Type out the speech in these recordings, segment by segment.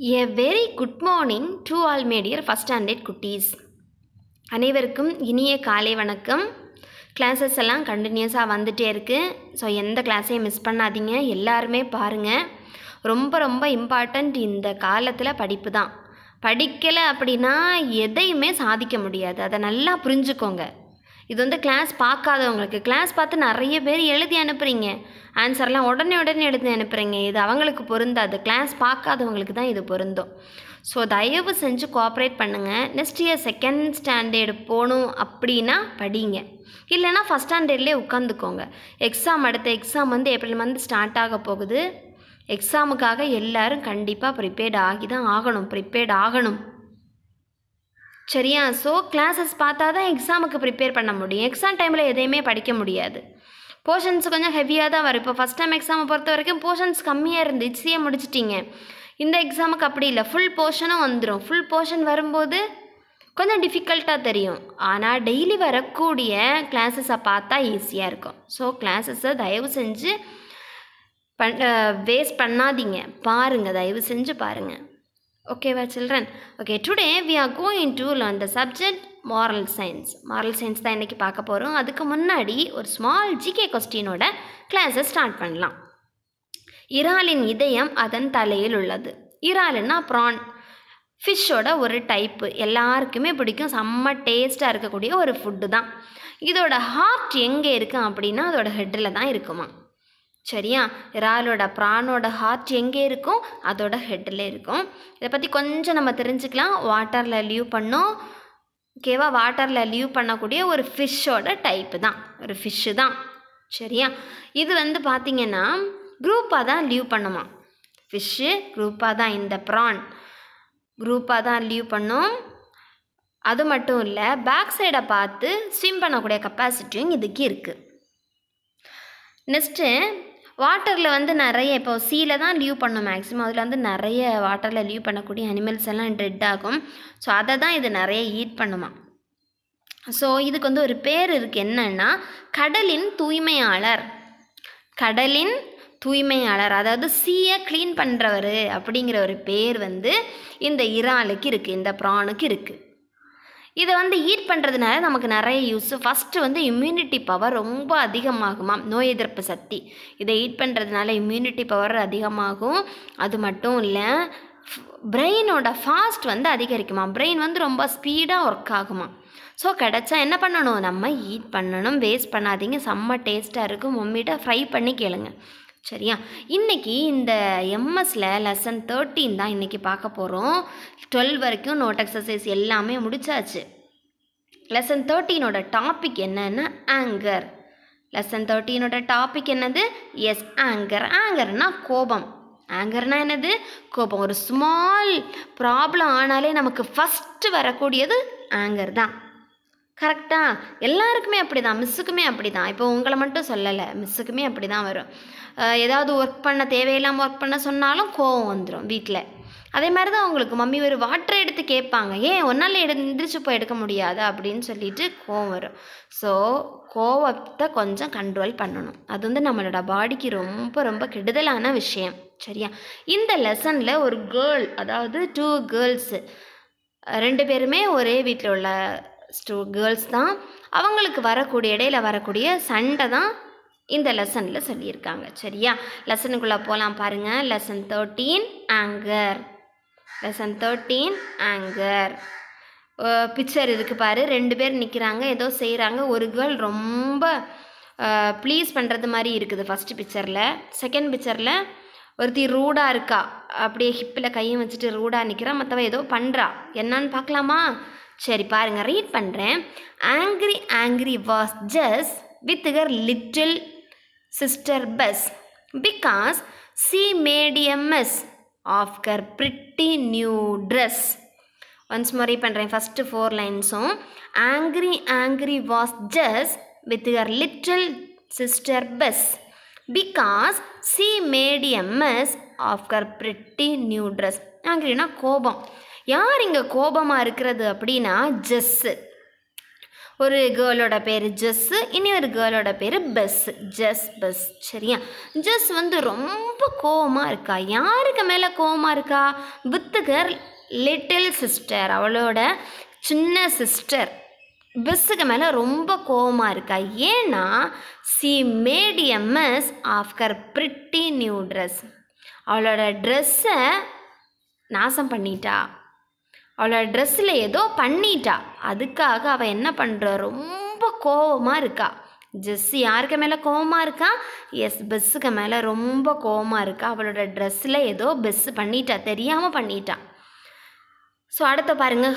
A very good morning to all my dear first standard குட்டீஸ். அனைவருக்கும் இனிய காலை வணக்கம். கிளாஸஸ் எல்லாம் கண்டினியூஸாக வந்துகிட்டே இருக்குது. ஸோ எந்த கிளாஸையும் மிஸ் பண்ணாதீங்க, எல்லாருமே பாருங்கள். ரொம்ப இம்பார்ட்டண்ட் இந்த காலத்தில் படிப்பு தான். படிக்கலை அப்படின்னா எதையுமே சாதிக்க முடியாது. அதை நல்லா புரிஞ்சுக்கோங்க. இது கிளாஸ் பார்க்காதவங்களுக்கு, கிளாஸ் பார்த்து நிறைய பேர் எழுதி அனுப்புகிறீங்க, ஆன்சர்லாம் உடனே எழுதி அனுப்புகிறீங்க. இது அவங்களுக்கு பொருந்தாது. கிளாஸ் பார்க்காதவங்களுக்கு தான் இது பொருந்தும். ஸோ தயவு செஞ்சு கோஆப்ரேட் பண்ணுங்கள். நெக்ஸ்ட் இயர் செகண்ட் ஸ்டாண்டர்டு போகணும் அப்படின்னா படிங்க, இல்லைனா ஃபஸ்ட் ஸ்டாண்டர்ட்லேயே உட்காந்துக்கோங்க. அடுத்த எக்ஸாம் ஏப்ரல் மந்த் ஸ்டார்ட் ஆக போகுது. எக்ஸாமுக்காக எல்லோரும் கண்டிப்பாக ப்ரிப்பேர்ட் ஆகணும். சரியா? ஸோ கிளாஸஸ் பார்த்தா தான் எக்ஸாமுக்கு ப்ரிப்பேர் பண்ண முடியும். எக்ஸாம் டைமில் எதையுமே படிக்க முடியாது. போர்ஷன்ஸ் கொஞ்சம் ஹெவியாக தான் வரும். இப்போ ஃபஸ்ட் டைம் எக்ஸாமை பொறுத்த வரைக்கும் போர்ஷன்ஸ் கம்மியாக இருந்து ஈஸியாக முடிச்சிட்டிங்க. இந்த எக்ஸாமுக்கு அப்படி இல்லை, ஃபுல் போர்ஷனும் வந்துடும். ஃபுல் போர்ஷன் வரும்போது கொஞ்சம் டிஃபிகல்ட்டாக தெரியும். ஆனால் டெய்லி வரக்கூடிய கிளாஸஸை பார்த்தா ஈஸியாக இருக்கும். ஸோ கிளாஸஸை தயவு செஞ்சு வேஸ்ட் பண்ணாதீங்க, பாருங்கள், தயவு செஞ்சு பாருங்கள். ஓகேவா children? Okay, today we are going to learn the subject moral science. moral science தான் இன்றைக்கி பார்க்க போகிறோம். அதுக்கு முன்னாடி ஒரு ஸ்மால் ஜிகே கொஸ்டினோட கிளாஸை ஸ்டார்ட் பண்ணலாம். இறாலின் இதயம் அதன் தலையில் உள்ளது. இறாலுன்னா ப்ரான், ஃபிஷ்ஷோட ஒரு டைப்பு. எல்லாருக்குமே பிடிக்கும், செம்ம டேஸ்ட்டாக இருக்கக்கூடிய ஒரு ஃபுட்டு தான். இதோட ஹார்ட் எங்கே இருக்குது அப்படின்னா அதோட ஹெட்டில் தான் இருக்குமா. சரியா? இறாலோட ப்ரானோட ஹார்ட் எங்கே இருக்கும்? அதோட ஹெட்டில் இருக்கும். இதை பற்றி கொஞ்சம் நம்ம தெரிஞ்சுக்கலாம். வாட்டரில் லீவ் பண்ணோம். ஓகேவா? வாட்டரில் லீவ் பண்ணக்கூடிய ஒரு ஃபிஷ்ஷோட டைப்பு தான், ஒரு ஃபிஷ்ஷு தான். சரியா? இது பார்த்திங்கன்னா குரூப்பாக தான் லீவ் பண்ணுமா. ஃபிஷ்ஷு குரூப்பாக தான், இந்த ப்ரான் குரூப்பாக தான் லீவ் பண்ணும். அது மட்டும் இல்லை, பேக் சைடை பார்த்து ஸ்விம் பண்ணக்கூடிய கெப்பாசிட்டியும் இதுக்கு இருக்குது. நெக்ஸ்ட்டு வாட்டரில் நிறைய, இப்போ சீல தான் லீவ் பண்ணும் மேக்ஸிமம். அதில் நிறைய வாட்டரில் லீவ் பண்ணக்கூடிய அனிமல்ஸ் எல்லாம் டெட் ஆகும். ஸோ அதை தான் இது நிறைய ஈட் பண்ணுமா. ஸோ இதுக்கு ஒரு பேர் இருக்குது, என்னன்னா கடலின் தூய்மையாளர். கடலின் தூய்மையாளர், அதாவது சீயை க்ளீன் பண்ணுறவர் அப்படிங்கிற ஒரு பேர் இந்த இறாலுக்கு இருக்குது, இந்த ப்ரானுக்கு இருக்குது. இதை ஈட் பண்ணுறதுனால நமக்கு நிறைய யூஸ். ஃபஸ்ட்டு இம்யூனிட்டி பவர் ரொம்ப அதிகமாகுமா, நோய் எதிர்ப்பு சக்தி. இதை ஈட் பண்ணுறதுனால இம்யூனிட்டி பவர் அதிகமாகும். அது மட்டும் இல்லை, பிரெயினோட ஃபாஸ்ட் அதிகரிக்குமா. பிரெயின் ரொம்ப ஸ்பீடாக ஒர்க் ஆகுமா. ஸோ கிடச்சா என்ன பண்ணணும், நம்ம ஈட் பண்ணணும். வேஸ்ட் பண்ணாதீங்க, செம்ம டேஸ்ட்டாக இருக்கும். மம்மிட்ட ஃப்ரை பண்ணி கேளுங்க. சரியா? இன்றைக்கி இந்த எம்எஸ்சில் லெசன் 13 தான் இன்றைக்கி பார்க்க போகிறோம். 12 வரைக்கும் நோட் எக்ஸசைஸ் எல்லாமே முடிச்சாச்சு. லெசன் 13ஓட டாபிக் என்னன்னா ஆங்கர். லெசன் 13ஓட டாபிக் என்னது? Yes, anger. ஆங்கர்னா கோபம். ஆங்கர்னா என்னது? கோபம். ஒரு ஸ்மால் ப்ராப்ளம் ஆனாலே நமக்கு ஃபஸ்ட்டு வரக்கூடியது ஆங்கர் தான். கரெக்டாக? எல்லாருக்குமே அப்படி தான், மிஸ்ஸுக்குமே அப்படி தான். இப்போ உங்களை மட்டும் சொல்லலை, மிஸ்ஸுக்குமே அப்படி தான் வரும். ஏதாவது ஒர்க் பண்ண, தேவையில்லாமல் ஒர்க் பண்ண சொன்னாலும் கோவம் வந்துடும் வீட்டில். அதே மாதிரி தான் உங்களுக்கு மம்மி ஒரு வாட்டர் எடுத்து கேட்பாங்க, ஏன் ஒன்றால் எந்திரிச்சு போய் எடுக்க முடியாது அப்படின்னு சொல்லிட்டு கோவம் வரும். ஸோ கோவத்தை கொஞ்சம் கண்ட்ரோல் பண்ணணும். அது நம்மளோட பாடிக்கு ரொம்ப கெடுதலான விஷயம். சரியா? இந்த லெசனில் ஒரு கேர்ள், அதாவது 2 கேர்ள்ஸு, 2 பேருமே ஒரே வீட்டில் உள்ள கேர்ள்ஸ் தான். அவங்களுக்கு இடையில வரக்கூடிய சண்டை தான் இந்த லெசனில் சொல்லியிருக்காங்க. சரியா? லெசனுக்குள்ளே போகலாம் பாருங்கள். Lesson 13 anger. Lesson 13 anger. Picture இருக்குது பாரு, 2 பேர் நிற்கிறாங்க, ஏதோ செய்கிறாங்க. ஒரு கேர்ள் ரொம்ப ப்ளீஸ் பண்ணுறது மாதிரி இருக்குது ஃபஸ்ட்டு பிக்சரில். செகண்ட் பிக்சரில் ஒருத்தி ரூடாக இருக்கா, அப்படியே ஹிப்பில் கையும் வச்சுட்டு ரூடாக நிற்கிறா. மற்றவ ஏதோ பண்ணுறா. என்னன்னு பார்க்கலாமா? சரி பாருங்கள், ரீட் பண்ணுறேன். Angry was just with her little sister Bess because she made a mess of her pretty new dress. Once more read பண்ணுறேன், first 4 லைன்ஸும். Angry was just with her little sister Bess because she made a mess of her pretty new dress. ஆங்கிரினா கோபம். யார் இங்கே கோபமாக இருக்கிறது அப்படின்னா ஜெஸ்ஸு. ஒரு கேர்ளோட பேர் ஜெஸ்ஸு, இனி ஒரு கேர்ளோட பேர் பெஸ். ஜெஸ் பெஸ். சரியா? ஜெஸ் வந்து ரொம்ப கோவமாக இருக்கா. யாருக்கு மேலே கோவமாக இருக்கா? வித் ஹர் லிட்டில் சிஸ்டர், அவளோட சின்ன சிஸ்டர் பெஸ்ஸுக்கு மேலே ரொம்ப கோவமாக இருக்கா. ஏன்னா she made a mess of her pretty new dress, அவளோட ட்ரெஸ்ஸை நாசம் பண்ணிட்டா. அவளோட ட்ரெஸ்ஸில் ஏதோ பண்ணிட்டா. அதுக்காக அவள் என்ன பண்ணுறா, ரொம்ப கோவமாக இருக்கா. ஜெஸ்ஸி யாருக்கு மேலே கோவமாக இருக்கா? எஸ், பெஸ்ஸுக்கு மேலே ரொம்ப கோவமாக இருக்கா. அவளோட ட்ரெஸ்ஸில் ஏதோ பெஸ் பண்ணிட்டா, தெரியாமல் பண்ணிட்டா. ஸோ அடுத்த பாருங்கள்.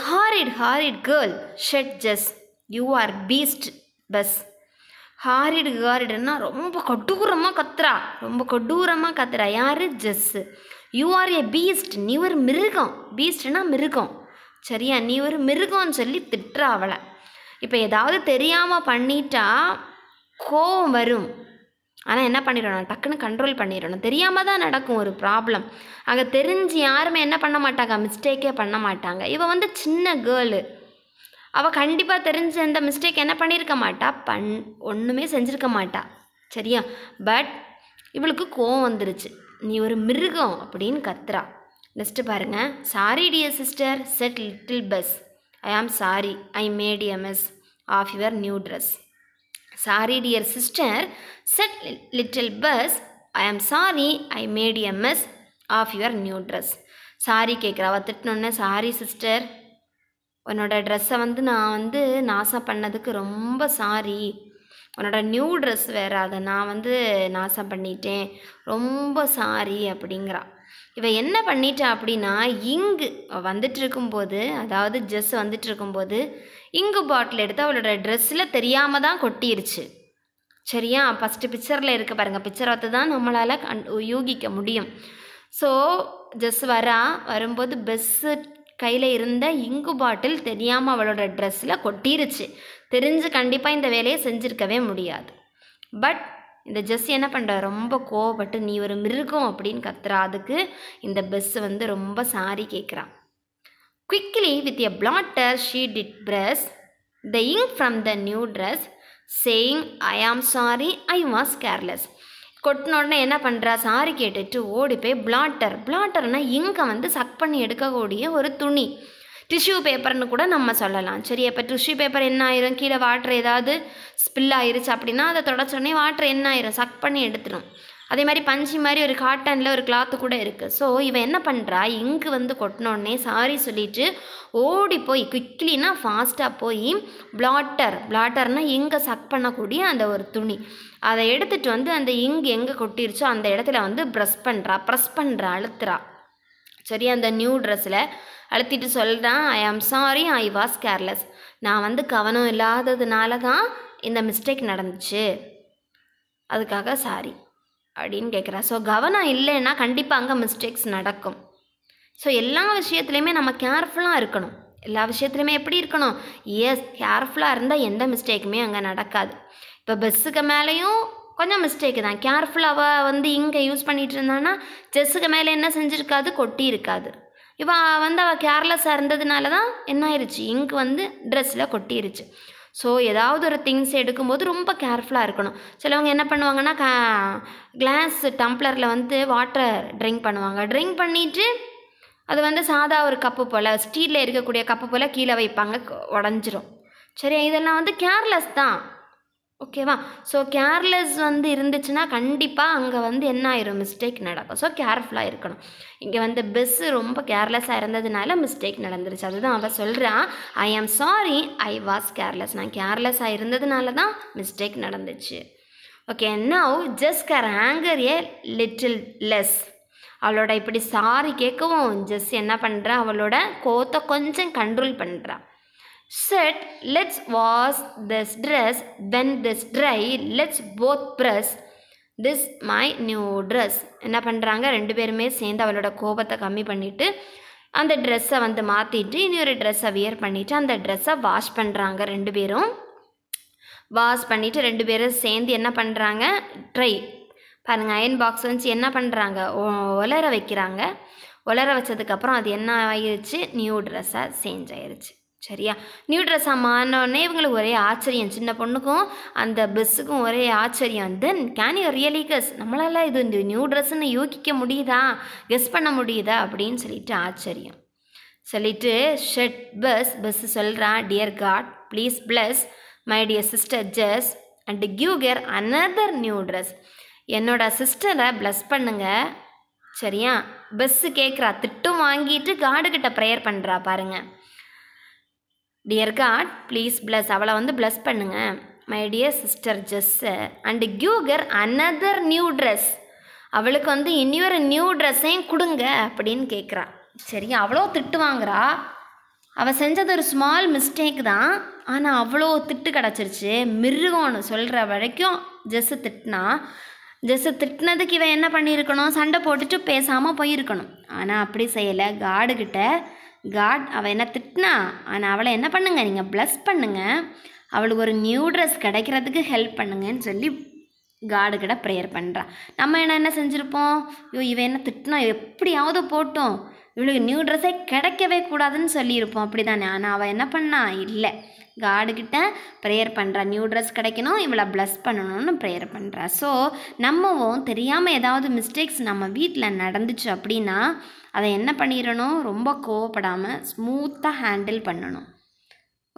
Horrid girl said Jess you are beast Bess. ஹாரிடுன்னா ரொம்ப கொடூரமாக கத்துறா. யார்? Jess. You are a beast, நீ ஒரு மிருகம். பீஸ்ட்னா மிருகம். சரியா? நீ ஒரு மிருகம்னு சொல்லி திட்டுறா அவளை. இப்போ ஏதாவது தெரியாமல் பண்ணிட்டா கோவம் வரும். ஆனால் என்ன பண்ணிடணும், டக்குன்னு கண்ட்ரோல் பண்ணிடணும். தெரியாமல் தான் நடக்கும் ஒரு ப்ராப்ளம். அங்கே தெரிஞ்சு யாருமே என்ன பண்ண மாட்டாங்க, மிஸ்டேக்கே பண்ண மாட்டாங்க. இவள் வந்து சின்ன கேர்ளு, அவள் கண்டிப்பாக தெரிஞ்ச எந்த மிஸ்டேக் என்ன பண்ணியிருக்க மாட்டா, ஒன்றுமே செஞ்சுருக்க மாட்டா. சரியா? பட் இவளுக்கு கோவம் வந்துருச்சு, நீ ஒரு மிருகம் அப்படின்னு கத்துறா. நெக்ஸ்ட்டு பாருங்கள். Sorry dear sister said little Bess, I am sorry I made a mess of your new dress. Sorry dear sister said little Bess, I am sorry I made a mess of your new dress. Sorry கேட்குறா. அவள் திட்டினோடனே, sorry sister, உன்னோட ட்ரெஸ்ஸை வந்து நான் வந்து நாசம் பண்ணதுக்கு ரொம்ப சாரி. உன்னோட நியூ ட்ரெஸ் வேறு, அதை நான் வந்து நாசம் பண்ணிட்டேன், ரொம்ப சாரி அப்படிங்கிறா. இவள் என்ன பண்ணிட்டா அப்படின்னா, இங்கு வந்துட்டு இருக்கும்போது, அதாவது ஜெஸ் வந்துட்டு இருக்கும்போது இங்கு பாட்டில் எடுத்து அவளோட ட்ரெஸ்ஸில் தெரியாமல் தான் கொட்டிருச்சு. சரியா? ஃபஸ்ட்டு பிக்சரில் இருக்க பாருங்கள், பிக்சரை பார்த்து தான் நம்மளால் யூகிக்க முடியும். ஸோ ஜெஸ் வரும்போது பெஸ்ஸு கையில் இருந்த இங்கு பாட்டில் தெரியாமல் அவளோட ட்ரெஸ்ஸில் கொட்டிருச்சு. தெரிஞ்சு கண்டிப்பாக இந்த வேலையை செஞ்சுருக்கவே முடியாது. பட் இந்த ஜெஸ் என்ன பண்ணுறா, ரொம்ப கோவப்பட்டு நீ ஒரு மிருகம் அப்படின்னு கத்துறா. அதுக்கு இந்த பெஸ் வந்து ரொம்ப சாரி கேட்குறான். Quickly with a blotter she did brush the ink from the new dress saying I am sorry I was careless. கொட்டினோடனே என்ன பண்ணுறா, சாரி கேட்டுட்டு ஓடி போய் பிளாட்டர்னால் இங்கை வந்து சக் பண்ணி எடுக்கக்கூடிய ஒரு துணி, டிஷ்யூ பேப்பர்னு கூட நம்ம சொல்லலாம். சரி, இப்போ டிஷ்யூ பேப்பர் என்ன ஆயிரும், கீழே வாட்டர் ஏதாவது ஸ்பில் ஆயிருச்சு அப்படின்னா அதை தொடச்சோடனே வாட்டர் என்ன ஆயிரும், சக் பண்ணி எடுத்துடும். அதே மாதிரி பஞ்சு மாதிரி ஒரு காட்டனில் ஒரு கிளாத்து கூட இருக்குது. ஸோ இவன் என்ன பண்ணுறா, இங்கு வந்து கொட்டினோடனே சாரி சொல்லிவிட்டு ஓடி போய் குவிக்லினா ஃபாஸ்ட்டாக போய் பிளாட்டர்னால் இங்கே சக் பண்ணக்கூடிய அந்த ஒரு துணி, அதை எடுத்துகிட்டு வந்து அந்த இங்கு எங்கே கொட்டிருச்சோ அந்த இடத்துல வந்து ப்ரெஸ் பண்ணுறா, அழுத்துறா. சரி, அந்த நியூ ட்ரெஸ்ஸில் அழுத்திட்டு சொல்கிறான், ஐ am sorry I was careless, நான் வந்து கவனம் இல்லாததுனால தான் இந்த மிஸ்டேக் நடந்துச்சு, அதுக்காக சாரி அப்படின்னு கேட்குறா. ஸோ கவனம் இல்லைன்னா கண்டிப்பாக அங்கே மிஸ்டேக்ஸ் நடக்கும். ஸோ எல்லா விஷயத்துலையுமே நம்ம கேர்ஃபுல்லாக இருக்கணும். எல்லா விஷயத்துலையுமே எப்படி இருக்கணும், எஸ், கேர்ஃபுல்லாக இருந்தால் எந்த மிஸ்டேக்குமே அங்கே நடக்காது. இப்போ பெஸ்ஸுக்கு மேலேயும் கொஞ்சம் மிஸ்டேக்கு தான். கேர்ஃபுல்லாக வந்து இங்கே யூஸ் பண்ணிகிட்டு இருந்தான்னா ஜெஸ்ஸுக்கு மேலே என்ன செஞ்சுருக்காது, கொட்டி இருக்காது. இப்போ வந்து அவள் கேர்லெஸ்ஸாக இருந்ததுனால தான் என்ன ஆயிடுச்சு, இங்கு வந்து ட்ரெஸ்ஸில் கொட்டிருச்சு. ஸோ ஏதாவது ஒரு திங்ஸ் எடுக்கும்போது ரொம்ப கேர்ஃபுல்லாக இருக்கணும். சிலவங்க என்ன பண்ணுவாங்கன்னா, கிளாஸ் டம்ளரில் வந்து வாட்டர் ட்ரிங்க் பண்ணுவாங்க. ட்ரிங்க் பண்ணிவிட்டு அது வந்து சாதா ஒரு கப்பு போல், ஸ்டீலில் இருக்கக்கூடிய கப்பு போல் கீழே வைப்பாங்க, உடஞ்சிரும். சரி, இதெல்லாம் வந்து கேர்லெஸ் தான். ஓகேவா? ஸோ கேர்லெஸ் வந்து இருந்துச்சுன்னா கண்டிப்பாக அங்கே வந்து என்ன ஆயிரும், மிஸ்டேக் நடக்கும். ஸோ கேர்ஃபுல்லாக இருக்கணும். இங்கே வந்து பெஸ்ஸு ரொம்ப கேர்லெஸ்ஸாக இருந்ததுனால மிஸ்டேக் நடந்துருச்சு. அதுதான் அவள் சொல்கிறா, ஐ am sorry I was careless, நான் கேர்லெஸ்ஸாக இருந்ததுனால தான் மிஸ்டேக் நடந்துச்சு. Okay, now just care anger a little less. அவளோட இப்படி சாரி கேட்கவும் ஜெஸ் என்ன பண்ணுறா, அவளோட கோத்தை கொஞ்சம் கண்ட்ரோல் பண்ணுறா. Said, let's wash this dress, when this dry, let's both press this my new dress. என்ன பண்ணுறாங்க, ரெண்டு பேருமே சேர்ந்து அவளோட கோபத்தை கம்மி பண்ணிவிட்டு அந்த ட்ரெஸ்ஸை வந்து மாற்றிட்டு இன்னொரு ட்ரெஸ்ஸை வியர் பண்ணிவிட்டு அந்த ட்ரெஸ்ஸை வாஷ் பண்ணுறாங்க. ரெண்டு பேரும் வாஷ் பண்ணிவிட்டு ரெண்டு பேரும் சேர்ந்து என்ன பண்ணுறாங்க, ட்ரை பாருங்கள், அயன் பாக்ஸ் வச்சு என்ன பண்ணுறாங்க, உலர வைக்கிறாங்க. உலர வச்சதுக்கப்புறம் அது என்ன ஆயிடுச்சு, நியூ ட்ரெஸ்ஸாக சேஞ்ச் ஆயிடுச்சு. சரியா? நியூ ட்ரெஸ்ஸாக மாறினோடனே இவங்களுக்கு ஒரே ஆச்சரியம், சின்ன பொண்ணுக்கும் அந்த பஸ்ஸுக்கும் ஒரே ஆச்சரியம். தென் கேன் யூ ரியலி கெஸ், நம்மளால் இது இந்த நியூ ட்ரெஸ்ஸுன்னு யோசிக்க முடியுதா, கெஸ் பண்ண முடியுதா அப்படின்னு சொல்லிட்டு ஆச்சரியம். சொல்லிட்டு ஷெட் பஸ் சொல்கிறான், dear God please bless my dear sister Jess and give her another new dress. என்னோட சிஸ்டரை ப்ளஸ் பண்ணுங்க. சரியா? பஸ்ஸு கேட்குறா, திட்டும் வாங்கிட்டு காடுகிட்ட ப்ரேயர் பண்ணுறா பாருங்க. டியர் காட் ப்ளீஸ் பிளஸ், அவளை வந்து பிளஸ் பண்ணுங்க, மை டியர் சிஸ்டர் ஜெஸ்ஸை and give her another new dress. அவளுக்கு வந்து இன்னொரு நியூ ட்ரெஸ்ஸையும் கொடுங்க அப்படின்னு கேட்குறா. சரி, அவ்வளோ திட்டு வாங்குறா. அவள் செஞ்சது ஒரு ஸ்மால் மிஸ்டேக் தான், ஆனால் அவ்வளோ திட்டு கிடச்சிருச்சு. மிருகம்னு சொல்கிற வரைக்கும் ஜெஸ்ஸு திட்டினா. ஜெஸ்ஸு திட்டினதுக்கு இவன் என்ன பண்ணியிருக்கணும், சண்டை போட்டுட்டு பேசாமல் போயிருக்கணும். ஆனால் அப்படி செய்யலை. காடுகிட்ட காட் அவள் என்ன திட்டினா, ஆனால் அவளை என்ன பண்ணுங்க, நீங்கள் ப்ளஸ் பண்ணுங்க, அவளுக்கு ஒரு நியூ ட்ரெஸ் கிடைக்கிறதுக்கு ஹெல்ப் பண்ணுங்கன்னு சொல்லி காடுகிட்ட ப்ரேயர் பண்ணுறான். நம்ம என்ன செஞ்சுருப்போம், ஐயோ இவன் என்ன திட்டினா, எப்படியாவது போட்டோம், இவளுக்கு நியூ ட்ரெஸ்ஸே கிடைக்கவே கூடாதுன்னு சொல்லியிருப்போம், அப்படி தானே? ஆனால் அவள் என்ன பண்ணா, இல்லை, காடுகிட்ட ப்ரேயர் பண்ணுறா, நியூ ட்ரெஸ் கிடைக்கணும், இவளை ப்ளஸ் பண்ணணும்னு ப்ரேயர் பண்ணுறா. ஸோ நம்மவும் தெரியாமல் ஏதாவது மிஸ்டேக்ஸ் நம்ம வீட்டில் நடந்துச்சு அப்படின்னா அதை என்ன பண்ணிடணும், ரொம்ப கோவப்படாமல் ஸ்மூத்தாக ஹேண்டில் பண்ணணும்.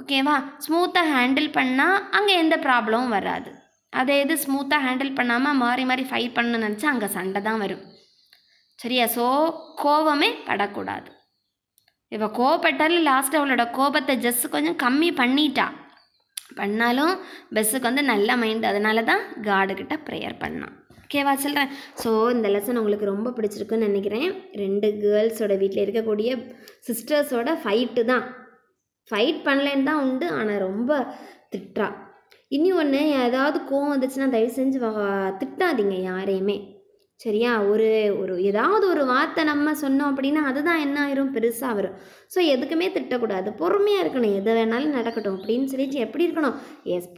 ஓகேவா? ஸ்மூத்தாக ஹேண்டில் பண்ணால் அங்கே எந்த ப்ராப்ளமும் வராது. அதை எது ஸ்மூத்தாக ஹேண்டில் பண்ணாமல் மாறி மாறி ஃபைட் பண்ணணும்னு நினச்சா அங்கே சண்டை தான் வரும். சரியா? ஸோ கோவமே படக்கூடாது. இப்போ கோவப்பட்டாலும் லாஸ்ட்டு அவளோட கோபத்தை ஜஸ்ட் கொஞ்சம் கம்மி பண்ணாலும் பெஸ்ஸுக்கு வந்து நல்ல மைண்ட், அதனால தான் காடுகிட்ட ப்ரேயர் பண்ணான். ஓகேவா சொல்கிறேன்? ஸோ இந்த லெசன் உங்களுக்கு ரொம்ப பிடிச்சிருக்குன்னு நினைக்கிறேன். 2 கேர்ள்ஸோட வீட்டில் இருக்கக்கூடிய சிஸ்டர்ஸோட ஃபைட்டு தான். ஃபைட் பண்ணலன்னு தான் உண்டு, ஆனால் ரொம்ப திட்டுறா. இனி ஒன்று, ஏதாவது கோவம் வந்துச்சுன்னா தயவு செஞ்சு திட்டாதீங்க யாரையுமே. சரியா? ஒரு ஏதாவது ஒரு வார்த்தை நம்ம சொன்னோம் அப்படின்னா அதுதான் என்ன ஆயிரும், பெருசாக வரும். ஸோ எதுக்குமே திட்டக்கூடாது, பொறுமையாக இருக்கணும், எது வேணாலும் நடக்கட்டும் அப்படின்னு சொல்லிட்டு எப்படி இருக்கணும்,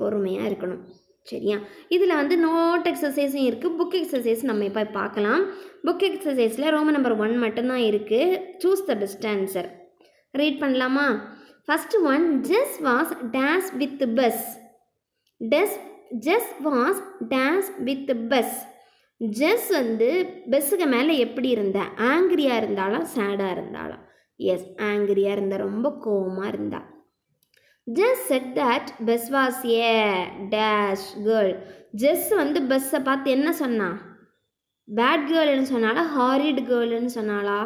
பொறுமையாக இருக்கணும். சரியா? இதில் வந்து நோட் எக்ஸசைஸும் இருக்குது, புக் எக்ஸசைஸ் நம்ம இப்போ பார்க்கலாம். புக் எக்ஸசைஸில் ரோமன் நம்பர் 1 மட்டும்தான் இருக்குது. Choose the best answer. Read பண்ணலாமா? First one, Jess was dash with Bess. Jess was dash with Bess. Jess வந்து பஸ்ஸுக்கு மேலே எப்படி இருந்தா, ஆங்கிரியாக இருந்தாலும் சேடாக இருந்தாலும்? ஆங்கிரியாக இருந்தால், ரொம்ப கோவமாக இருந்தா. Jess said that Bess was a dash girl. Jess வந்து பஸ்ஸை பார்த்து என்ன சொன்னா, பேட் கேர்ள்னு சொன்னாலா, ஹாரிட் கேர்ள்னு சொன்னாலா?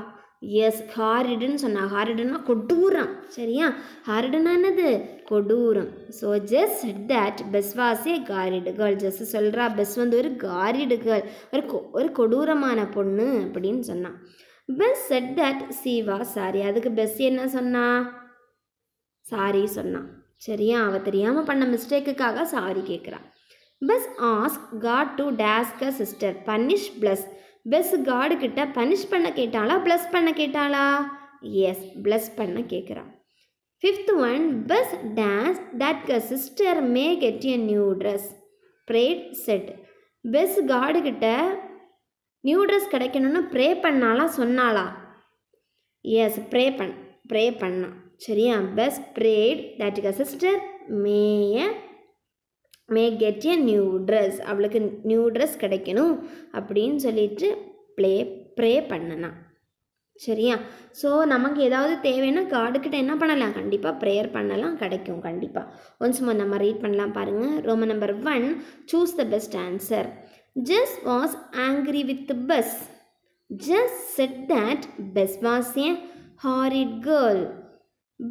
ஹாரிடுன்னு சொன்னா. ஹாரிடுன்னா கொடூரம். சரியா? ஹாரிடுன்னா என்னது, கொடூரம். So Jess said that Bess was a horrid girl. Jess சொல்கிறா பஸ் வந்து ஒரு காரிடு கேர்ள், ஒரு கொடூரமான பொண்ணு அப்படின்னு சொன்னான். Bess said that she was sorry. அதுக்கு பஸ் என்ன சொன்னா, சாரி சொன்னான். சரியா? அவள் தெரியாமல் பண்ண மிஸ்டேக்குக்காக சாரி கேட்குறான். Bess ask God to dash a sister punish bless. Bess காடுகிட்ட பனிஷ் பண்ண கேட்டாளா, ப்ளஸ் பண்ண கேட்டாளா? ப்ளஸ் பண்ண கேட்குறான். 5th one, Bess dash that a sister may get a new dress. Prayed said. Bess காடுகிட்ட நியூ ட்ரெஸ் கிடைக்கணும்னு ப்ரே பண்ணாலா, சொன்னாலா? ப்ரே பண்ணான். சரியா? Bess prayed that a sister may get a new dress. அவளுக்கு நியூ ட்ரெஸ் கிடைக்கணும் அப்படின்னு சொல்லிட்டு ப்ரே பண்ணனா. சரியா? ஸோ நமக்கு ஏதாவது தேவைன்னா காடுக்கிட்ட என்ன பண்ணலாம், கண்டிப்பாக ப்ரேயர் பண்ணலாம், கிடைக்கும் கண்டிப்பாக. ஒன்ஸ் மோர் நம்ம ரீட் பண்ணலாம் பாருங்கள். Roman number 1, choose the best answer. Jess was angry with Bess. Jess said that Bess was a horrid girl.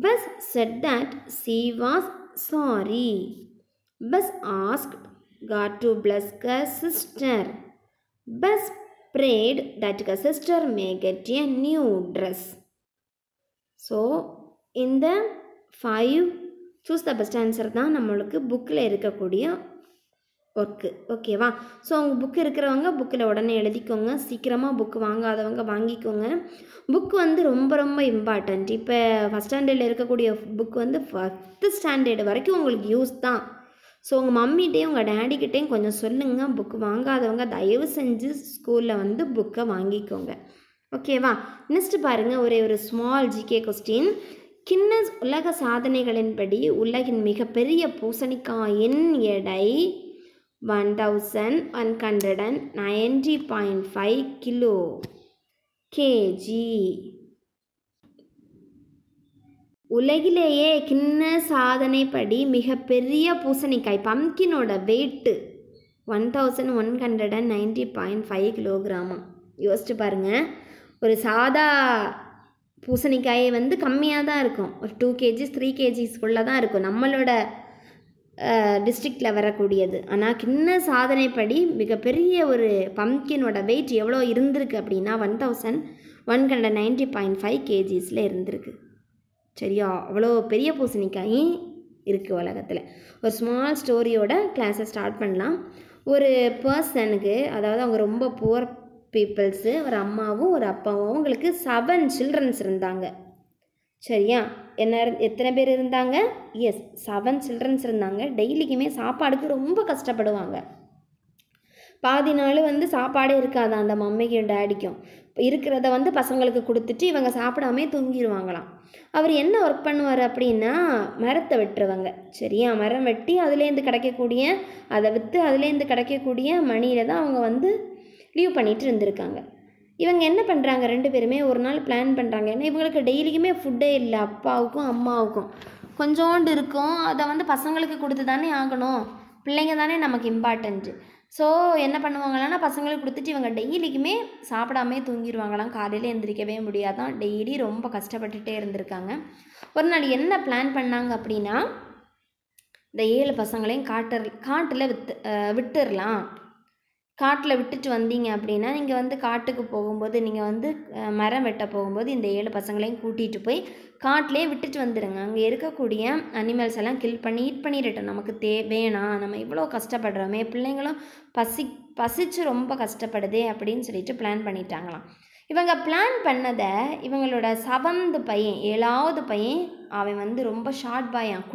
Bus said that she was sorry. Bus asked God to bless her sister. Bus prayed that her sister may get a new dress. So, in the 5 choose the best answer தான் நம்மளுக்கு புக்கில் இருக்கக்கூடிய work. ஓகேவா? So உங்கள் book இருக்கிறவங்க புக்கில் உடனே எழுதிக்கோங்க. சீக்கிரமாக புக்கு வாங்காதவங்க வாங்கிக்கோங்க. புக்கு வந்து ரொம்ப ரொம்ப இம்பார்ட்டண்ட். இப்போ ஃபஸ்ட் ஸ்டாண்டர்டில் இருக்கக்கூடிய புக்கு வந்து 5th ஸ்டாண்டர்டு வரைக்கும் உங்களுக்கு யூஸ் தான். ஸோ உங்கள் மம்மிகிட்டையும் உங்கள் டேடிக்கிட்டையும் கொஞ்சம் சொல்லுங்கள். புக்கு வாங்காதவங்க தயவு செஞ்சு ஸ்கூலில் வந்து புக்கை வாங்கிக்கோங்க. ஓகேவா? நெக்ஸ்ட் பாருங்கள், ஒரு ஸ்மால் ஜிகே கொஸ்டின். கின்னஸ் உலக சாதனைகளின்படி உலகின் மிகப்பெரிய பூசணிக்காயின் எடை 1190.5 கிலோ கேஜி. உலகிலேயே கின்னஸ் சாதனைப்படி மிகப்பெரிய பூசணிக்காய் பம்கினோட வெயிட்டு 1190.5 கிலோகிராமா. யோசிச்சு பாருங்கள், ஒரு சாதா பூசணிக்காயை வந்து கம்மியாக தான் இருக்கும், ஒரு 2 kgs 3 kgsக்குள்ளே தான் இருக்கும் நம்மளோட டிஸ்ட்ரிக்டில் வரக்கூடியது. ஆனால் கின்னஸ் சாதனைப்படி மிகப்பெரிய ஒரு பம்கினோட வெயிட் எவ்வளோ இருந்திருக்கு அப்படின்னா 1190.5 kgsல இருந்திருக்கு. சரியா, அவ்வளோ பெரிய பூசணிக்காய் இருக்குது உலகத்தில். ஒரு ஸ்மால் ஸ்டோரியோட கிளாஸை ஸ்டார்ட் பண்ணலாம். ஒரு பர்சனுக்கு, அதாவது அவங்க ரொம்ப புவர் பீப்புள்ஸு, ஒரு அம்மாவும் ஒரு அப்பாவும், அவங்களுக்கு 7 சில்ட்ரன்ஸ் இருந்தாங்க. சரியா, எத்தனை பேர் இருந்தாங்க? எஸ், 7 சில்ட்ரன்ஸ் இருந்தாங்க. டெய்லிக்குமே சாப்பாடுக்கு ரொம்ப கஷ்டப்படுவாங்க. பாதி நாள் வந்து சாப்பாடே இருக்காது அந்த மம்மிக்கும் டேடிக்கும். இருக்கிறத வந்து பசங்களுக்கு கொடுத்துட்டு இவங்க சாப்பிடாமே தூங்கிடுவாங்களாம். அவர் என்ன ஒர்க் பண்ணுவார் அப்படின்னா, மரத்தை வெட்டுறவங்க. சரியா, மரம் வெட்டி அதுலேருந்து கிடைக்கக்கூடிய, அதை விற்று அதுலேருந்து கிடைக்கக்கூடிய மணியில் தான் அவங்க வந்து லீவ் பண்ணிட்டு இருந்திருக்காங்க. இவங்க என்ன பண்ணுறாங்க, 2 பேருமே ஒரு நாள் பிளான் பண்ணுறாங்க. ஏன்னா இவங்களுக்கு டெய்லிக்குமே ஃபுட்டே இல்லை, அப்பாவுக்கும் அம்மாவுக்கும் கொஞ்சோண்டு இருக்கும், அதை வந்து பசங்களுக்கு கொடுத்து தானே ஆகணும், பிள்ளைங்க தானே நமக்கு இம்பார்ட்டன்ட்டு. ஸோ என்ன பண்ணுவாங்களான்னா, பசங்களுக்கு கொடுத்துட்டு இவங்க டெய்லிக்குமே சாப்பிடாமே தூங்கிடுவாங்களாம். காலையில் எழுந்திரிக்கவே முடியாதான், டெய்லி ரொம்ப கஷ்டப்பட்டுட்டே இருந்திருக்காங்க. ஒரு நாள் என்ன பிளான் பண்ணாங்க அப்படின்னா, இந்த 7 பசங்களையும் காட்டில் விட்டுடலாம். காட்டில் விட்டுட்டு வந்தீங்க அப்படின்னா, நீங்கள் வந்து காட்டுக்கு போகும்போது, நீங்கள் வந்து மரம் வெட்ட போகும்போது இந்த 7 பசங்களையும் கூட்டிகிட்டு போய் காட்டிலே விட்டுட்டு வந்துடுங்க. அங்கே இருக்கக்கூடிய அனிமல்ஸ் எல்லாம் கில் பண்ணி ஈட் பண்ணிடட்டும், நமக்கு வேணாம், நம்ம இவ்வளோ கஷ்டப்படுறோமே, பிள்ளைங்களும் பசிச்சு ரொம்ப கஷ்டப்படுதே அப்படின்னு சொல்லிட்டு பிளான் பண்ணிட்டாங்களாம். இவங்க பிளான் பண்ணதை இவங்களோட 7th பையன், 7வது பையன், அவன் வந்து ரொம்ப ஷார்ட் பாயான்,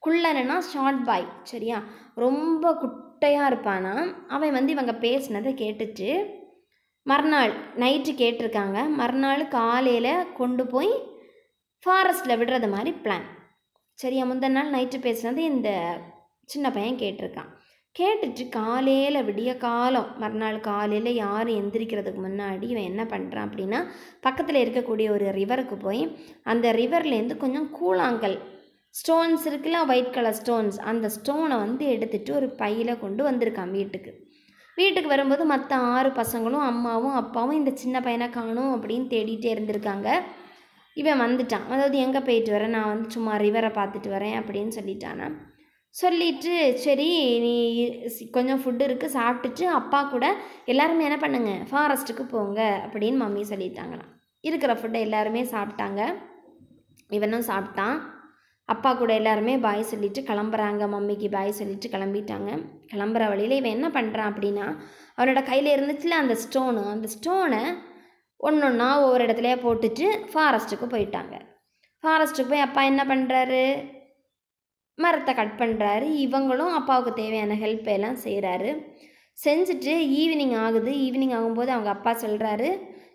குள்ளன்னா ஷார்ட் பாய். சரியா, ரொம்ப குட்டையாக இருப்பானா. அவன் வந்து இவங்க பேசினதை கேட்டுட்டு மறுநாள் நைட்டு கேட்டிருக்காங்க, மறுநாள் காலையில் கொண்டு போய் ஃபாரஸ்ட்டில் விடுறது மாதிரி பிளான். சரியா, முந்தின நாள் நைட்டு பேசினது இந்த சின்ன பையன் கேட்டிருக்கான். கேட்டுட்டு காலையில் விடிய காலம், மறுநாள் காலையில் யாரும் எந்திரிக்கிறதுக்கு முன்னாடி இவன் என்ன பண்ணுறான் அப்படின்னா, பக்கத்தில் இருக்கக்கூடிய ஒரு ரிவருக்கு போய் அந்த ரிவர்லேருந்து கொஞ்சம் கூழாங்கல் ஸ்டோன்ஸ் இருக்குல்ல, ஒயிட் கலர் ஸ்டோன்ஸ், அந்த ஸ்டோனை வந்து எடுத்துகிட்டு ஒரு பையில் கொண்டு வந்திருக்கான் வீட்டுக்கு வரும்போது மற்ற 6 பசங்களும் அம்மாவும் அப்பாவும் இந்த சின்ன பையனை காணும் அப்படின்னு தேடிகிட்டே இருந்திருக்காங்க. இவன் வந்துட்டான். அதாவது எங்கே போயிட்டு வரேன், நான் வந்து சும்மா ரிவரை பார்த்துட்டு வரேன் அப்படின்னு சொல்லிட்டானா. சொல்லிவிட்டு சரி நீ கொஞ்சம் ஃபுட்டு இருக்குது சாப்பிட்டுட்டு அப்பா கூட எல்லாருமே என்ன பண்ணுங்க, ஃபாரஸ்ட்டுக்கு போங்க அப்படின்னு மம்மி சொல்லிட்டாங்களாம். இருக்கிற ஃபுட்டை எல்லாருமே சாப்பிட்டாங்க, இவனும் சாப்பிட்டான். அப்பா கூட எல்லாருமே பாய் சொல்லிவிட்டு கிளம்புறாங்க, மம்மிக்கு பாய் சொல்லிவிட்டு கிளம்பிட்டாங்க. கிளம்புற வழியில் இவன் என்ன பண்ணுறான் அப்படின்னா, அவனோட கையில் இருந்துச்சுல அந்த ஸ்டோனை ஒன்றா ஒவ்வொரு இடத்துலையே போட்டுட்டு ஃபாரஸ்ட்டுக்கு போயிட்டாங்க. ஃபாரஸ்ட்டுக்கு போய் அப்பா என்ன பண்ணுறாரு, மரத்தை கட் பண்ணுறாரு. இவங்களும் அப்பாவுக்கு தேவையான ஹெல்ப் எல்லாம் செய்கிறாரு. செஞ்சுட்டு ஈவினிங் ஆகுது. ஈவினிங் ஆகும்போது அவங்க அப்பா சொல்கிறாரு,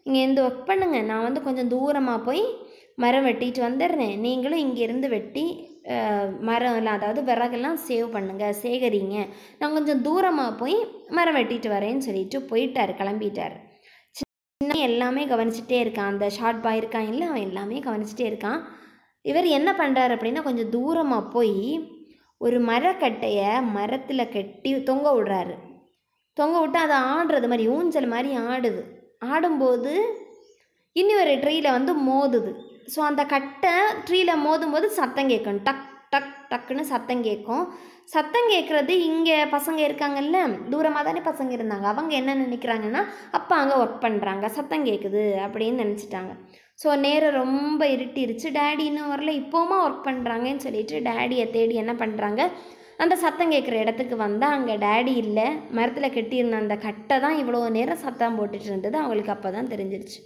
இங்கே இருந்து ஒர்க் பண்ணுங்கள், நான் வந்து கொஞ்சம் தூரமாக போய் மரம் வெட்டிட்டு வந்துடுறேன், நீங்களும் இங்கேருந்து வெட்டி மரம் எல்லாம், அதாவது விறகெல்லாம் சேகரிங்க, நான் கொஞ்சம் தூரமாக போய் மரம் வெட்டிட்டு வரேன்னு சொல்லிட்டு போயிட்டார், கிளம்பிட்டார். சின்ன எல்லாமே கவனிச்சிட்டே இருக்கான், அந்த ஷார்ட் பாய் இருக்கான் இல்லை, அவன் எல்லாமே கவனிச்சிட்டே இருக்கான். இவர் என்ன பண்ணுறாரு அப்படின்னா, கொஞ்சம் தூரமாக போய் ஒரு மரக்கட்டையை மரத்தில் கட்டி தொங்க விடுறாரு. தொங்க விட்டு அதை ஆடுறது மாதிரி, ஊஞ்சல் மாதிரி ஆடும்போது இன்னொரு ட்ரீயில் வந்து மோதுது. ஸோ அந்த கட்டை ட்ரீயில் மோதும்போது சத்தம் கேட்கும், டக் டக் டக்குன்னு சத்தம் கேட்கும். சத்தம் கேட்குறது இங்கே பசங்க இருக்காங்கல்ல, தூரமாக தானே பசங்க இருந்தாங்க, அவங்க என்ன நினைக்கிறாங்கன்னா, அப்பா அங்கே ஒர்க் பண்ணுறாங்க, சத்தம் கேட்குது அப்படின்னு நினச்சிட்டாங்க. ஸோ நேரம் ரொம்ப இருட்டிருச்சு, டேடி இன்னும் வரல, இப்போவுமா ஒர்க் பண்ணுறாங்கன்னு சொல்லிட்டு டேடியை தேடி என்ன பண்ணுறாங்க, அந்த சத்தம் கேட்குற இடத்துக்கு வந்தால் அங்கே டேடி இல்லை, மரத்தில் கட்டியிருந்த அந்த கட்டை தான் இவ்வளோ நேரம் சத்தம் போட்டுட்டு இருந்தது. அவங்களுக்கு அப்போ தான் தெரிஞ்சிருச்சு.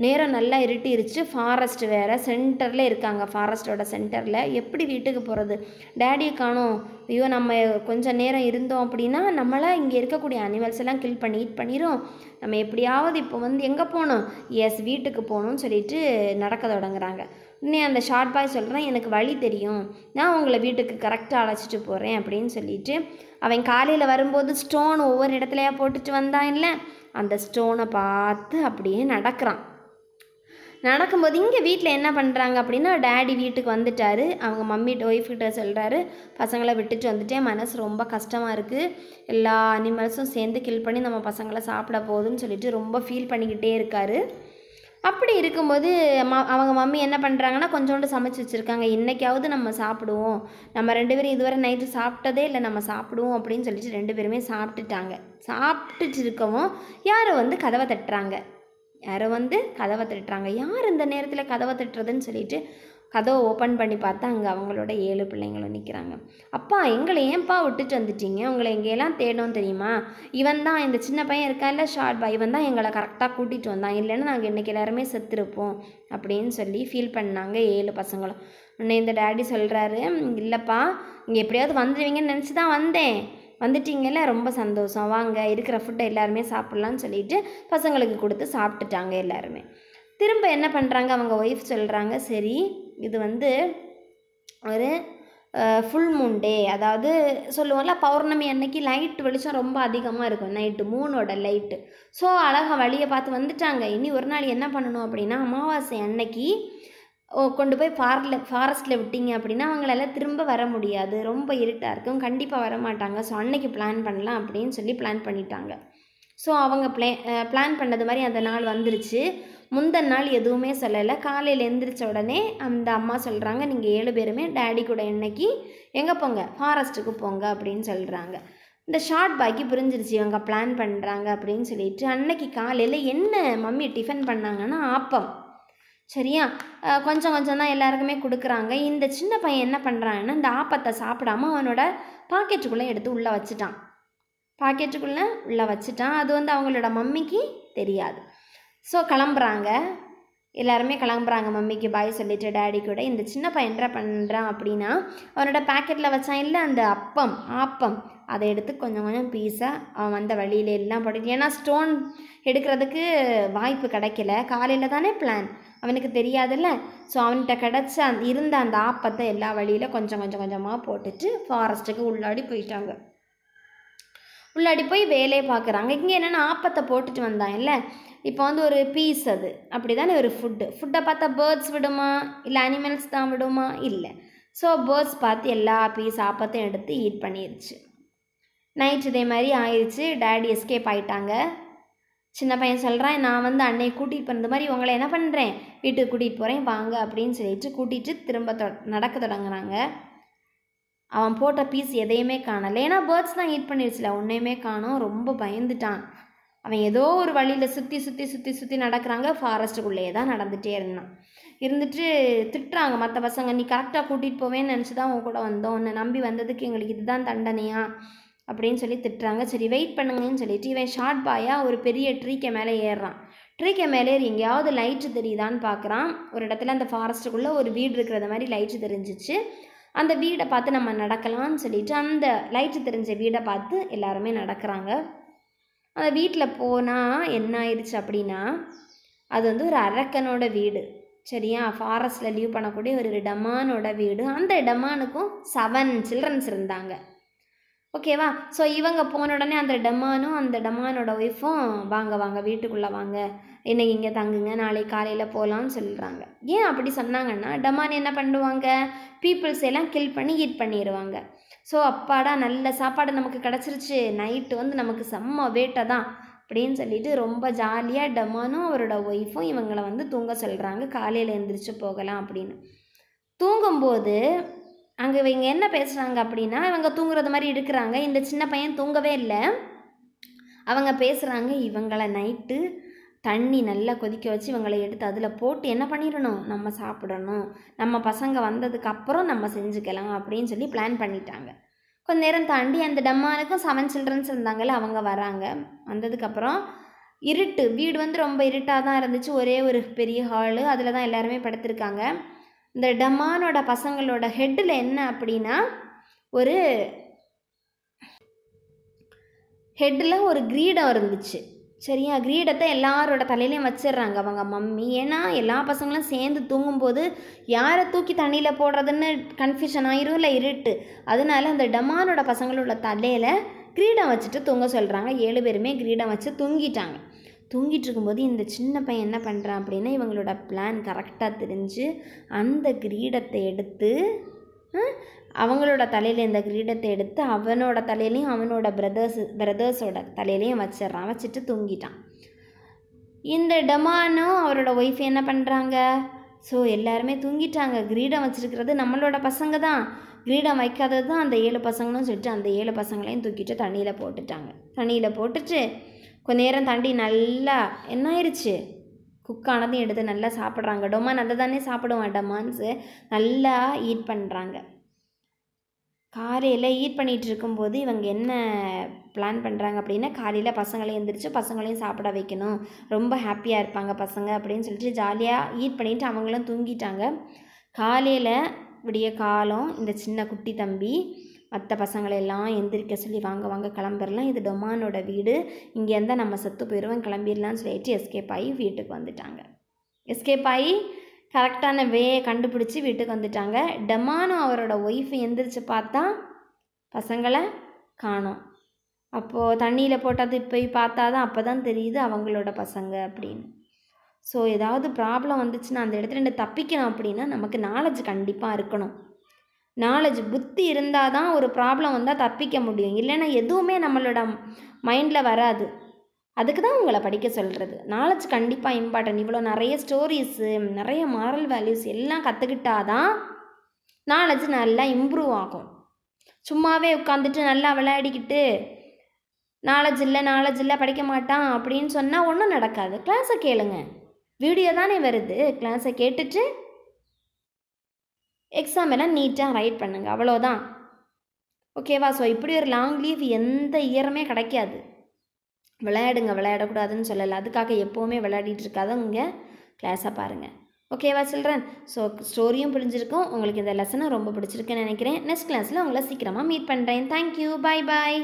நேரம் நல்லா இருட்டிருச்சு, ஃபாரஸ்ட் வேறு சென்டரில் இருக்காங்க, ஃபாரஸ்ட்டோட சென்டரில். எப்படி வீட்டுக்கு போகிறது, டேடியை காணோம், ஐயோ நம்ம கொஞ்சம் நேரம் இருந்தோம் அப்படின்னா நம்மளை இங்கே இருக்கக்கூடிய அனிமல்ஸ் எல்லாம் கில் பண்ணி ஈட் பண்ணிடும், நம்ம எப்படியாவது இப்போ வந்து எங்கே போகணும், எஸ் வீட்டுக்கு போகணும்னு சொல்லிட்டு நடக்க தொடங்குறாங்க. உடனே அந்த ஷார்ட் பாய் சொல்கிறான், எனக்கு வழி தெரியும், நான் உங்களை வீட்டுக்கு கரெக்டாக அழைச்சிட்டு போகிறேன் அப்படின்னு சொல்லிட்டு அவன் காலையில் வரும்போது ஸ்டோன் ஒவ்வொரு இடத்துலையா போட்டுட்டு வந்தான் இல்லை, அந்த ஸ்டோனை பார்த்து அப்படியே நடக்கிறான். நடக்கும்போது இங்கே வீட்டில் என்ன பண்ணுறாங்க அப்படின்னா, டேடி வீட்டுக்கு வந்துட்டார். அவங்க ஒய்ஃப்கிட்ட சொல்கிறாரு, பசங்களை விட்டுட்டு வந்துட்டேன், மனசு ரொம்ப கஷ்டமாக இருக்குது, எல்லா அனிமல்ஸும் சேர்ந்து கில் பண்ணி நம்ம பசங்களை சாப்பிட போகுதுன்னு சொல்லிட்டு ரொம்ப ஃபீல் பண்ணிக்கிட்டே இருக்கார். அப்படி இருக்கும்போது அவங்க மம்மி என்ன பண்ணுறாங்கன்னா, கொஞ்சோண்டு சமைச்சு வச்சுருக்காங்க, இன்றைக்காவது நம்ம சாப்பிடுவோம், நம்ம 2 பேரும் இதுவரை நைட்டு சாப்பிட்டதே இல்லை, நம்ம சாப்பிடுவோம் அப்படின்னு சொல்லிட்டு 2 பேருமே சாப்பிட்டுட்டாங்க. சாப்பிட்டுட்டு இருக்கவும் யாரோ வந்து கதவை தட்டுறாங்க. யார் இந்த நேரத்தில் கதவை தட்டுறதுன்னு சொல்லிட்டு கதவை ஓப்பன் பண்ணி பார்த்தா அங்கே அவங்களோட 7 பிள்ளைங்களும் நிற்கிறாங்க. அப்பா, எங்களை ஏன்ப்பா விட்டுட்டு வந்துட்டீங்க, உங்களை எங்கேயெல்லாம் தேடணும் தெரியுமா, இவன் தான் இந்த சின்ன பையன் இருக்கான்ல ஷார்ட் பாய், இவன் தான் எங்களை கரெக்டாக கூட்டிகிட்டு வந்தான், இல்லைன்னா நாங்கள் இன்றைக்கி எல்லாருமே செத்துருப்போம் அப்படின்னு சொல்லி ஃபீல் பண்ணாங்க 7 பசங்களும். உடனே இந்த டேடி சொல்கிறாரு, இல்லைப்பா, இங்கே எப்படியாவது வந்துடுவீங்கன்னு நினச்சி தான் வந்தேன், வந்துட்டீங்கல்ல, ரொம்ப சந்தோஷம், வாங்க இருக்கிற ஃபுட்டை எல்லாருமே சாப்பிட்லான்னு சொல்லிட்டு பசங்களுக்கு கொடுத்து சாப்பிட்டுட்டாங்க எல்லாருமே. திரும்ப என்ன பண்ணுறாங்க, அவங்க ஒய்ஃப் சொல்கிறாங்க, சரி இது வந்து ஒரு ஃபுல் மூன் டே, அதாவது சொல்லுவோம்ல பௌர்ணமி அன்னைக்கு லைட் வெளிச்சம் ரொம்ப அதிகமாக இருக்கும், நைட்டு மூனோட லைட்டு, ஸோ அழகாக வழியை பார்த்து வந்துட்டாங்க. இனி ஒரு நாள் என்ன பண்ணணும் அப்படின்னா, அமாவாசை அன்னைக்கு கொண்டு போய் ஃபாரஸ்ட்டில் விட்டீங்க அப்படின்னா அவங்களால திரும்ப வர முடியாது, ரொம்ப இருட்டாக இருக்கும், கண்டிப்பாக வர மாட்டாங்க, ஸோ அன்னைக்கு பிளான் பண்ணலாம் அப்படின்னு சொல்லி பிளான் பண்ணிட்டாங்க. ஸோ அவங்க பிளான் பண்ணது மாதிரி அந்த நாள் வந்துருச்சு. முந்தின நாள் எதுவுமே சொல்லலை. காலையில் எழுந்திரிச்ச உடனே அந்த அம்மா சொல்கிறாங்க, நீங்கள் 7 பேருமே டேடி கூட இன்னைக்கு எங்கே போங்க, ஃபாரஸ்ட்டுக்கு போங்க அப்படின்னு சொல்கிறாங்க. இந்த ஷார்ட் பாய்க்கு புரிஞ்சிருச்சு இவங்க பிளான் பண்ணுறாங்க அப்படின்னு சொல்லிட்டு, அன்னைக்கு காலையில் என்ன மம்மி டிஃபன் பண்ணாங்கன்னா ஆப்பம், சரியா, கொஞ்சம் கொஞ்சம் தான் எல்லாருக்குமே கொடுக்குறாங்க. இந்த சின்ன பையன் என்ன பண்ணுறாங்கன்னா, இந்த ஆப்பத்தை சாப்பிடாம அவனோட பாக்கெட்டுக்குள்ளே எடுத்து உள்ளே வச்சுட்டான். அது வந்து அவங்களோட மம்மிக்கு தெரியாது. ஸோ கிளம்புறாங்க, எல்லாருமே கிளம்புறாங்க, மம்மிக்கு பாய் சொல்லிட்டு டேடி கூட. இந்த சின்ன பையன் என்ன பண்ணுறான் அப்படின்னா, அவனோட பேக்கெட்டில் வச்சான் இல்லை அந்த ஆப்பம், அதை எடுத்து கொஞ்சம் கொஞ்சம் பீஸாக அவன் வந்த வழியில எல்லாம் போட்டு, ஏன்னா ஸ்டோன் எடுக்கிறதுக்கு வாய்ப்பு கிடைக்கல, காலையில் தானே பிளான், அவனுக்கு தெரியாதுல்ல, ஸோ அவன்கிட்ட கிடச்ச இருந்த அந்த ஆப்பத்தை எல்லா வழியில் கொஞ்சம் கொஞ்சமாக போட்டுட்டு ஃபாரஸ்ட்டுக்கு உள்ளாடி போயிட்டாங்க. உள்ளாடி போய் வேலையை பார்க்குறாங்க. இங்கே என்னென்னா, ஆப்பத்தை போட்டுட்டு வந்தான் இல்லை, இப்போ வந்து ஒரு பீஸ், அது அப்படி தானே ஒரு ஃபுட்டை பார்த்தா பேர்ட்ஸ் விடுமா, இல்லை அனிமல்ஸ் தான் விடுமா, இல்லை. ஸோ பேர்ட்ஸ் பார்த்து எல்லா பீஸ் ஆப்பத்தையும் எடுத்து ஈட் பண்ணிடுச்சு. நைட் இதே மாதிரி ஆயிடுச்சு. டேடி எஸ்கேப் ஆகிட்டாங்க. சின்ன பையன் சொல்கிறான், நான் வந்து அன்னையை கூட்டிகிட்டு போனது மாதிரி உங்களை என்ன பண்ணுறேன், வீட்டுக்கு கூட்டிகிட்டு போகிறேன் வாங்க அப்படின்னு சொல்லிட்டு கூட்டிகிட்டு திரும்ப நடக்க தொடங்குறாங்க. அவன் போட்ட பீஸ் எதையுமே காணலை, ஏன்னா பேர்ட்ஸ் தான் ஈட் பண்ணிடுச்சுல, ஒன்றையுமே காணோம். ரொம்ப பயந்துட்டான். அவன் ஏதோ ஒரு வழியில் சுற்றி நடக்கிறாங்க, ஃபாரஸ்ட்டுக்குள்ளேயே தான் நடந்துகிட்டே இருந்துட்டு திட்டுறாங்க மற்ற பசங்க, நீ கரெக்டாக கூட்டிகிட்டு போவேன்னு நினச்சி தான் உன் கூட வந்தோம், உன்னை நம்பி வந்ததுக்கு எங்களுக்கு இதுதான் தண்டனையா அப்படின்னு சொல்லி திட்டுறாங்க. சரி வெயிட் பண்ணுங்கன்னு சொல்லிட்டு இவன் ஷார்ட் பாயாக ஒரு பெரிய ட்ரீக்கு மேலே ஏறுறான். ட்ரீக்கு மேலே எங்கேயாவது லைட்டு தெரியுதான்னு பார்க்குறான். ஒரு இடத்துல அந்த ஃபாரஸ்ட்டுக்குள்ளே ஒரு வீடு இருக்கிறது மாதிரி லைட்டு தெரிஞ்சிச்சு. அந்த வீடை பார்த்து நம்ம நடக்கலாம்னு சொல்லிட்டு அந்த லைட்டு தெரிஞ்ச வீடை பார்த்து எல்லாருமே நடக்கிறாங்க. அந்த வீட்டில் போனால் என்ன ஆயிடுச்சு அப்படின்னா, அது வந்து ஒரு அரக்கனோட வீடு, சரியா, ஃபாரஸ்ட்டில் லீவ் பண்ணக்கூடிய ஒரு டமானோட வீடு. அந்த டமானுக்கும் 7 சில்ட்ரன்ஸ் இருந்தாங்க, ஓகேவா. ஸோ இவங்க போன உடனே அந்த டமானோட ஒய்ஃபும் வாங்க வீட்டுக்குள்ளே வாங்க, இன்னைக்கு இங்கே தங்குங்க, நாளைக்கு காலையில் போகலான்னு சொல்கிறாங்க. ஏன் அப்படி சொன்னாங்கன்னா, டமான் என்ன பண்ணுவாங்க, பீப்புள்ஸ் எல்லாம் கில் பண்ணி ஈட் பண்ணிடுவாங்க. ஸோ அப்பாடா நல்ல சாப்பாடு நமக்கு கிடச்சிருச்சு, நைட்டு வந்து நமக்கு செம்ம வேட்டை தான் அப்படின்னு சொல்லிட்டு ரொம்ப ஜாலியாக டமானும் அவரோட ஒய்ஃபும் இவங்களை வந்து தூங்க சொல்கிறாங்க, காலையில் எழுந்திரிச்சு போகலாம் அப்படின்னு. தூங்கும்போது அங்கே இவங்க என்ன பேசுகிறாங்க அப்படின்னா, இவங்க தூங்குறது மாதிரி இருக்கிறாங்க. இந்த சின்ன பையன் தூங்கவே இல்லை. அவங்க பேசுகிறாங்க, இவங்களை நைட்டு தண்ணி நல்லா கொதிக்க வச்சு இவங்களை எடுத்து அதில் போட்டு என்ன பண்ணிடணும், நம்ம சாப்பிடணும், நம்ம பசங்க வந்ததுக்கப்புறம் நம்ம செஞ்சுக்கலாம் அப்படின்னு சொல்லி பிளான் பண்ணிட்டாங்க. கொஞ்ச நேரம் தாண்டி அந்த டம்மானுக்கும் 7 சில்ட்ரன்ஸ் இருந்தாங்கல்ல, அவங்க வராங்க. வந்ததுக்கப்புறம் இருட்டு, வீடு வந்து ரொம்ப இருட்டாக தான் இருந்துச்சு, ஒரே ஒரு பெரிய ஹாலு, அதில் தான் எல்லாருமே படுத்திருக்காங்க. இந்த டம்மானோட பசங்களோட ஹெட்டில் என்ன அப்படின்னா, ஹெட்டில் ஒரு கிரீடம் இருந்துச்சு, சரியா? கிரீடத்தை எல்லாரோட தலையிலையும் வச்சிடுறாங்க அவங்க மம்மி. ஏன்னா எல்லா பசங்களும் சேர்ந்து தூங்கும்போது யாரை தூக்கி தண்ணியில் போடுறதுன்னு கன்ஃபியூஷன் ஆயிரும், இல்லை இருட்டு. அதனால அந்த டமானோட பசங்களோட தலையில் கிரீடம் வச்சுட்டு தூங்க சொல்கிறாங்க. 7 பேருமே கிரீடம் வச்சு தூங்கிட்டாங்க. தூங்கிட்டு இருக்கும்போது இந்த சின்ன பையன் என்ன பண்ணுறான் அப்படின்னா, இவங்களோட பிளான் கரெக்டாக தெரிஞ்சு அந்த கிரீடத்தை எடுத்து அவங்களோட தலையில் இந்த கிரீடத்தை எடுத்து அவனோட தலையிலையும் அவனோட பிரதர்ஸோட தலையிலையும் வச்சிட்றான். வச்சுட்டு தூங்கிட்டான். இந்த டமானும் அவரோட ஒய்ஃப் என்ன பண்ணுறாங்க, ஸோ எல்லாருமே தூங்கிட்டாங்க. கிரீடம் வச்சுருக்கிறது நம்மளோட பசங்க தான், கிரீடம் வைக்காதது தான் அந்த 7 பசங்களும் சொல்லிட்டு அந்த 7 பசங்களையும் தூக்கிட்டு தண்ணியில் போட்டுட்டாங்க. தண்ணியில் போட்டுட்டு கொஞ்ச நேரம் தண்ணி நல்லா என்ன ஆயிடுச்சு, குக்கானதையும் எடுத்து நல்லா சாப்பிட்றாங்க. டொமான் அதை தானே சாப்பிடுவான். டமான்ஸு நல்லா ஈட் பண்ணுறாங்க. காலையில் ஈட் பண்ணிகிட்டு இருக்கும்போது இவங்க என்ன பிளான் பண்ணுறாங்க அப்படின்னா, காலையில் பசங்களையும் எழுந்திரிச்சு பசங்களையும் சாப்பிட வைக்கணும், ரொம்ப ஹாப்பியாக இருப்பாங்க பசங்க அப்படின்னு சொல்லிட்டு ஜாலியாக ஈட் பண்ணிவிட்டு அவங்களும் தூங்கிட்டாங்க. காலையில் விடிய காலம் இந்த சின்ன குட்டி தம்பி மற்ற பசங்களெல்லாம் எந்திரிக்க சொல்லி வாங்க கிளம்பிடலாம், இது டொமானோட வீடு, இங்கேருந்தா நம்ம செத்து போயிடுவோம், கிளம்பிடலான்னு சொல்லிட்டு எஸ்கேப் ஆகி வீட்டுக்கு வந்துட்டாங்க. எஸ்கேப் ஆகி கரெக்டான கண்டுபிடிச்சி வீட்டுக்கு வந்துட்டாங்க. டமானும் அவரோட ஒய்ஃப் எந்திரிச்சு பார்த்தா பசங்களை காணோம். அப்போது தண்ணியில் போட்டது போய் பார்த்தா தான் அப்போ தான் தெரியுது அவங்களோட பசங்க அப்படின்னு. ஸோ ஏதாவது ப்ராப்ளம் வந்துச்சுன்னா அந்த இடத்துல தப்பிக்கணும் அப்படின்னா நமக்கு நாலேஜ் கண்டிப்பாக இருக்கணும். நாலேஜ் புத்தி இருந்தால் தான் ஒரு ப்ராப்ளம் வந்தால் தப்பிக்க முடியும், இல்லைன்னா எதுவுமே நம்மளோட மைண்டில் வராது. அதுக்கு தான் உங்களை படிக்க சொல்கிறது. நாலேஜ் கண்டிப்பாக இம்பார்ட்டன்ட். இவ்வளோ நிறைய ஸ்டோரிஸு, நிறைய மாரல் வேல்யூஸ் எல்லாம் கற்றுக்கிட்டாதான் நாலேஜ் நல்லா இம்ப்ரூவ் ஆகும். சும்மாவே உட்காந்துட்டு நல்லா விளையாடிக்கிட்டு நாலேஜ் இல்லை படிக்க மாட்டான் அப்படின்னு சொன்னால் ஒன்றும் நடக்காது. கிளாஸை கேளுங்க, வீடியோ தானே வருது, கிளாஸை கேட்டுட்டு எக்ஸாம் எல்லாம் நீட்டாக ரைட் பண்ணுங்கள், அவ்வளோதான். ஓகேவா? ஸோ இப்படி ஒரு லாங் லீவ் எந்த இயருமே கிடைக்காது. விளையாடுங்க, விளையாடக்கூடாதுன்னு சொல்லலை, அதுக்காக எப்போவுமே விளையாடிட்டு இருக்காதவங்க கிளாஸை பாருங்கள். ஓகேவா சில்ட்ரன்? ஸோ ஸ்டோரியும் புரிஞ்சிருக்கும், உங்களுக்கு இந்த லெசனும் ரொம்ப பிடிச்சிருக்குன்னு நினைக்கிறேன். நெக்ஸ்ட் கிளாஸில் உங்களை சீக்கிரமாக மீட் பண்ணுறேன். தேங்க்யூ, பாய் பாய்.